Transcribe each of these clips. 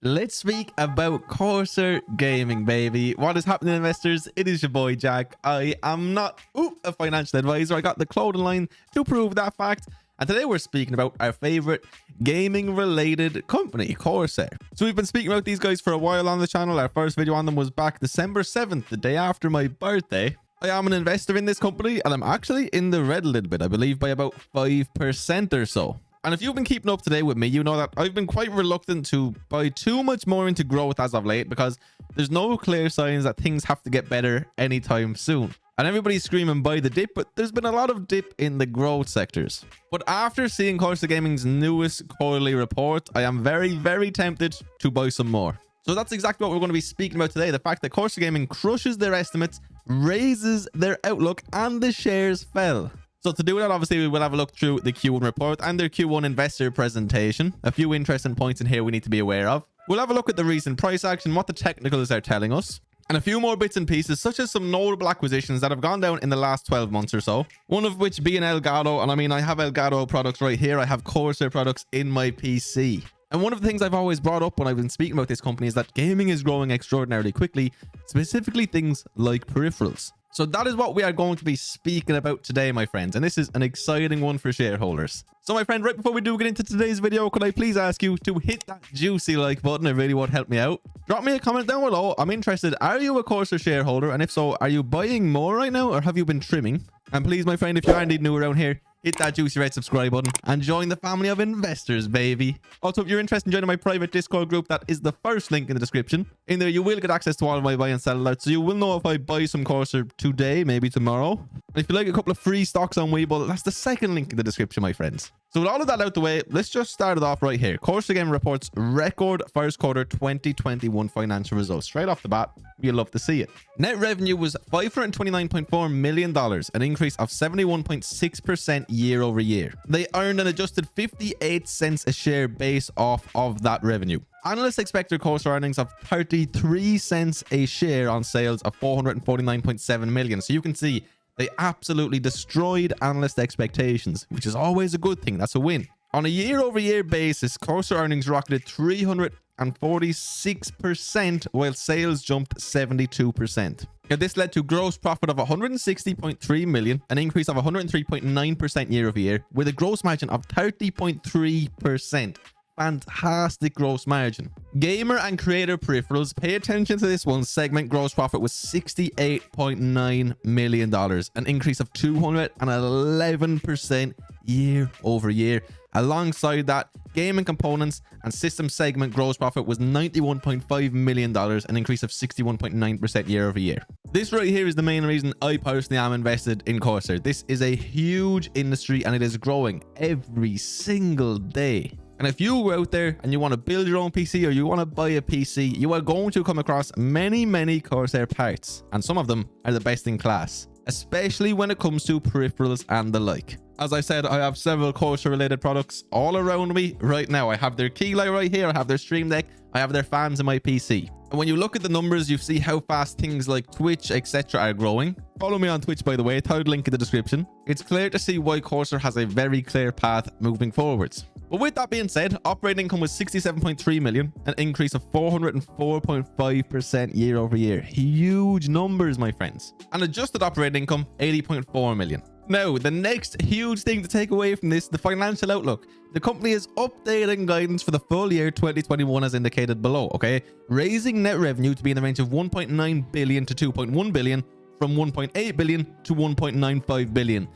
Let's speak about Corsair Gaming, baby. What is happening, investors? It is your boy Jack. I am not a financial advisor. I got the clothing line to prove that fact. And today we're speaking about our favorite gaming related company, Corsair. So we've been speaking about these guys for a while on the channel. Our first video on them was back December 7th, the day after my birthday. I am an investor in this company and I'm actually in the red a little bit, I believe by about 5% or so. And if you've been keeping up to date with me, you know that I've been quite reluctant to buy too much more into growth as of late because there's no clear signs that things have to get better anytime soon. And everybody's screaming buy the dip, but there's been a lot of dip in the growth sectors. But after seeing Corsair Gaming's newest quarterly report, I am very tempted to buy some more. So that's exactly what we're going to be speaking about today. The fact that Corsair Gaming crushes their estimates, raises their outlook, and the shares fell. So to do that, obviously, we will have a look through the Q1 report and their Q1 investor presentation. A few interesting points in here we need to be aware of. We'll have a look at the recent price action, what the technicals are telling us, and a few more bits and pieces, such as some notable acquisitions that have gone down in the last 12 months or so. One of which being Elgato. And I mean, I have Elgato products right here. I have Corsair products in my PC. And one of the things I've always brought up when I've been speaking about this company is that gaming is growing extraordinarily quickly, specifically things like peripherals. So that is what we are going to be speaking about today, my friends. And this is an exciting one for shareholders. So my friend, right before we do get into today's video, could I please ask you to hit that juicy like button? It really would help me out. Drop me a comment down below. I'm interested. Are you a Corsair shareholder? And if so, are you buying more right now or have you been trimming? And please, my friend, if you are indeed new around here, hit that juicy red subscribe button and join the family of investors, baby. Also, if you're interested in joining my private Discord group, that is the first link in the description. In there, you will get access to all of my buy and sell alerts, so you will know if I buy some Corsair today, maybe tomorrow. And if you like a couple of free stocks on Webull, that's the second link in the description, my friends. So with all of that out the way, let's just start it off right here. Corsair Gaming reports record first quarter 2021 financial results. Straight off the bat, you'll love to see it. Net revenue was $529.4 million, an increase of 71.6% year over year. They earned an adjusted 58 cents a share base off of that revenue. Analysts expect their Corsair earnings of 33 cents a share on sales of 449.7 million. So you can see they absolutely destroyed analyst expectations, which is always a good thing. That's a win. On a year-over-year basis, Corsair earnings rocketed 346%, while sales jumped 72%. Now, this led to gross profit of 160.3 million, an increase of 103.9% year over year, with a gross margin of 30.3%. Fantastic gross margin. Gamer and creator peripherals, pay attention to this one. Segment gross profit was $68.9 million, an increase of 211% year over year. Alongside that, gaming components and system segment gross profit was $91.5 million, an increase of 61.9% year over year. This right here is the main reason I personally am invested in Corsair. This is a huge industry and it is growing every single day. And if you go out there and you want to build your own PC or you want to buy a PC, you are going to come across many Corsair parts. And some of them are the best in class, especially when it comes to peripherals and the like. As I said, I have several Corsair related products all around me right now. I have their key light right here. I have their Stream Deck. I have their fans in my PC. And when you look at the numbers, you see how fast things like Twitch, etc. are growing. Follow me on Twitch, by the way. Third link in the description. It's clear to see why Corsair has a very clear path moving forwards. But with that being said, operating income was 67.3 million, an increase of 404.5% year over year. Huge numbers, my friends. And adjusted operating income, 80.4 million. Now, the next huge thing to take away from this, the financial outlook. The company is updating guidance for the full year 2021 as indicated below, okay? Raising net revenue to be in the range of 1.9 billion to 2.1 billion, from 1.8 billion to 1.95 billion.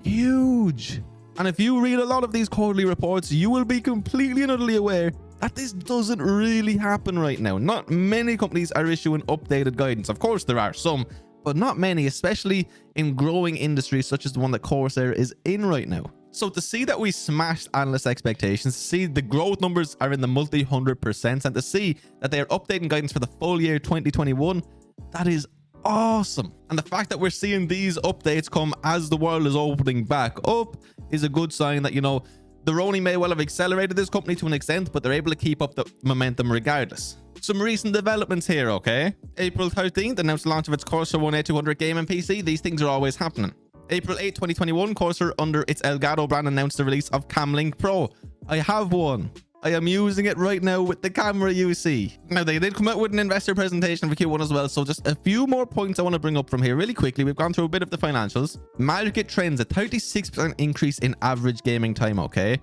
Huge. And if you read a lot of these quarterly reports, you will be completely and utterly aware that this doesn't really happen right now. Not many companies are issuing updated guidance. Of course, there are some, but not many, especially in growing industries such as the one that Corsair is in right now. So to see that we smashed analyst expectations, to see the growth numbers are in the multi-100%, and to see that they are updating guidance for the full year 2021, that is awesome. And the fact that we're seeing these updates come as the world is opening back up is a good sign that, you know, the Roni may well have accelerated this company to an extent, but they're able to keep up the momentum regardless. Some recent developments here, okay? April 13th announced the launch of its Corsair 1A200 gaming PC. These things are always happening. April 8, 2021, Corsair under its Elgato brand announced the release of Camlink Pro. I have one. I am using it right now with the camera you see. Now, they did come out with an investor presentation for Q1 as well, so just a few more points I want to bring up from here really quickly. We've gone through a bit of the financials. Market trends, a 36% increase in average gaming time, okay?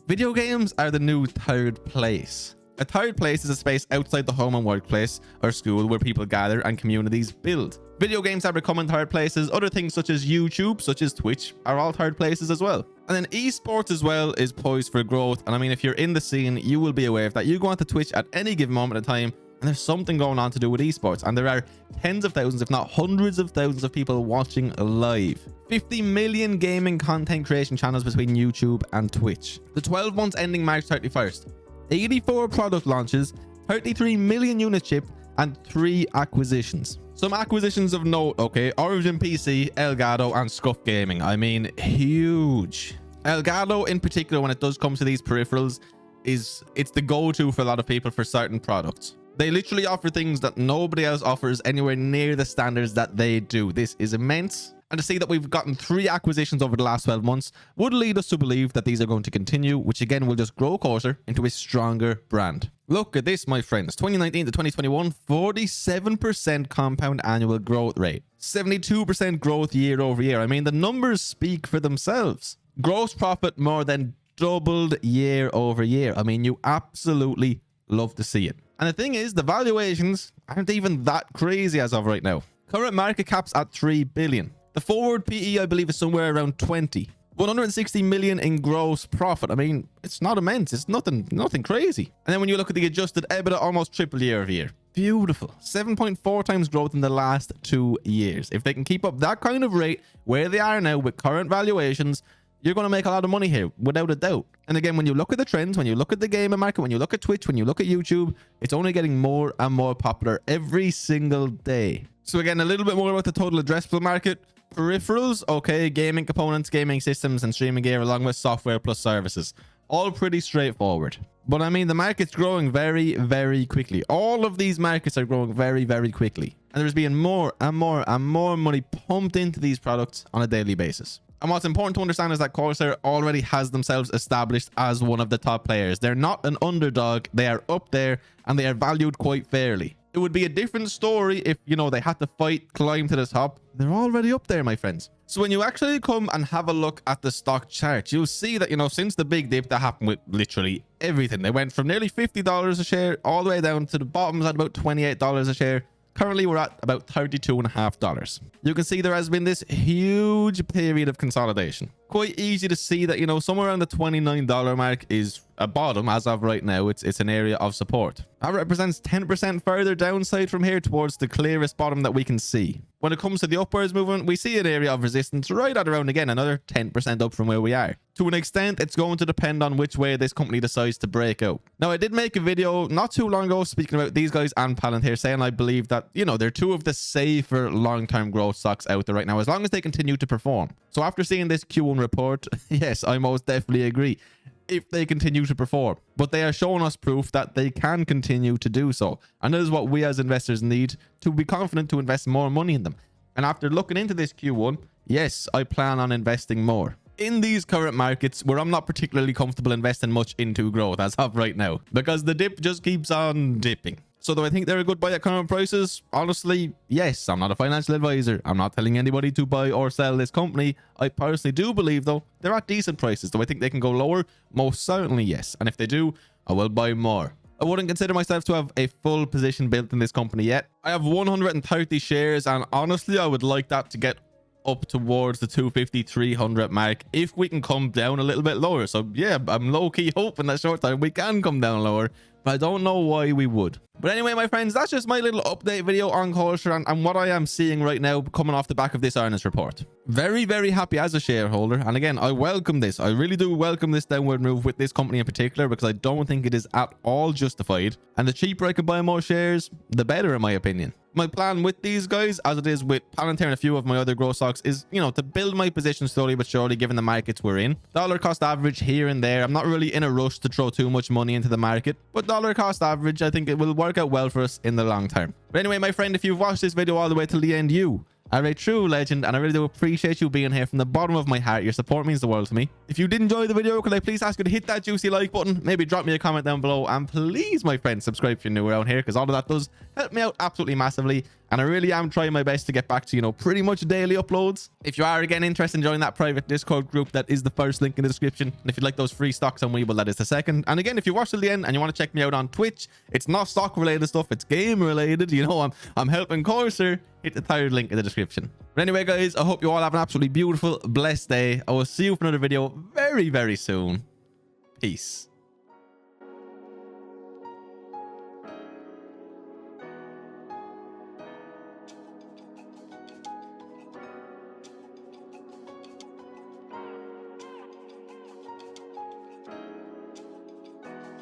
Video games are the new third place. A third place is a space outside the home and workplace or school where people gather and communities build. Video games are becoming third places. Other things such as YouTube, such as Twitch, are all third places as well. And then esports as well is poised for growth. And I mean, if you're in the scene, you will be aware of that. You go onto Twitch at any given moment in time, and there's something going on to do with esports. And there are tens of thousands, if not hundreds of thousands of people watching live. 50 million gaming content creation channels between YouTube and Twitch. The 12 months ending March 31st. 84 product launches, 33 million units shipped, and 3 acquisitions. Some acquisitions of note, okay? Origin PC, Elgato, and Scuff Gaming. I mean, huge. Elgato in particular, when it does come to these peripherals, it's the go-to for a lot of people for certain products. They literally offer things that nobody else offers anywhere near the standards that they do. This is immense. And to see that we've gotten 3 acquisitions over the last 12 months would lead us to believe that these are going to continue, which again will just grow Corsair into a stronger brand. Look at this, my friends. 2019 to 2021, 47% compound annual growth rate. 72% growth year over year. I mean, the numbers speak for themselves. Gross profit more than doubled year over year. I mean, you absolutely love to see it. And the thing is, the valuations aren't even that crazy as of right now. Current market cap's at 3 billion. The forward PE, I believe, is somewhere around 20. 160 million in gross profit. I mean, it's not immense. It's nothing crazy. And then when you look at the adjusted EBITDA, almost triple year over year. Beautiful. 7.4 times growth in the last 2 years. If they can keep up that kind of rate where they are now with current valuations, you're going to make a lot of money here, without a doubt. And again, when you look at the trends, when you look at the gaming market, when you look at Twitch, when you look at YouTube, it's only getting more and more popular every single day. So again, a little bit more about the total addressable market. Peripherals, okay, gaming components, gaming systems, and streaming gear, along with software plus services. All pretty straightforward. But I mean, the market's growing very, very quickly. All of these markets are growing very, very quickly. And there's being more and more and more money pumped into these products on a daily basis. And what's important to understand is that Corsair already has themselves established as one of the top players. They're not an underdog. They are up there and they are valued quite fairly. It would be a different story if, you know, they had to fight, climb to the top. They're already up there, my friends. So when you actually come and have a look at the stock chart, you'll see that, you know, since the big dip that happened with literally everything, they went from nearly $50 a share all the way down to the bottoms at about $28 a share. Currently, we're at about $32.50. You can see there has been this huge period of consolidation. Quite easy to see that, you know, somewhere around the $29 mark is a bottom as of right now. It's an area of support. That represents 10% further downside from here towards the clearest bottom that we can see. When it comes to the upwards movement, we see an area of resistance right at around, again, another 10% up from where we are. To an extent, it's going to depend on which way this company decides to break out. Now, I did make a video not too long ago speaking about these guys and Palantir, saying I believe that, you know, they're 2 of the safer long-term growth stocks out there right now, as long as they continue to perform. So after seeing this Q1 report, yes, I most definitely agree. If they continue to perform, but they are showing us proof that they can continue to do so, and that is what we as investors need to be confident to invest more money in them. And after looking into this Q1, yes, I plan on investing more in these current markets where I'm not particularly comfortable investing much into growth as of right now, because the dip just keeps on dipping. So do I think they're a good buy at current prices? Honestly, yes. I'm not a financial advisor. I'm not telling anybody to buy or sell this company. I personally do believe, though, they're at decent prices. Do I think they can go lower? Most certainly, yes. And if they do, I will buy more. I wouldn't consider myself to have a full position built in this company yet. I have 130 shares, and honestly, I would like that to get up towards the 250, 300 mark if we can come down a little bit lower. So yeah, I'm low-key hoping that short time we can come down lower, but I don't know why we would. But anyway, my friends, that's just my little update video on Corsair and what I am seeing right now coming off the back of this earnings report. Very, very happy as a shareholder. And again, I welcome this. I really do welcome this downward move with this company in particular, because I don't think it is at all justified. And the cheaper I can buy more shares, the better, in my opinion. My plan with these guys, as it is with Palantir and a few of my other growth stocks, is, you know, to build my position slowly but surely, given the markets we're in. Dollar cost average here and there. I'm not really in a rush to throw too much money into the market, but dollar cost average, I think it will work out well for us in the long term. But anyway, my friend, if you've watched this video all the way till the end, you are a true legend, and I really do appreciate you being here from the bottom of my heart. Your support means the world to me. If you did enjoy the video, could I please ask you to hit that juicy like button? Maybe drop me a comment down below, and please, my friend, subscribe if you're new around here, because all of that does help me out absolutely massively. And I really am trying my best to get back to, you know, pretty much daily uploads. If you are again interested in joining that private Discord group, that is the first link in the description. And if you'd like those free stocks on Webull, that is the second. And again, if you watch till the end and you want to check me out on Twitch, it's not stock related stuff, it's game related. You know, I'm helping Corsair. Hit the third link in the description. But anyway, guys, I hope you all have an absolutely beautiful, blessed day. I will see you for another video very, very soon. Peace.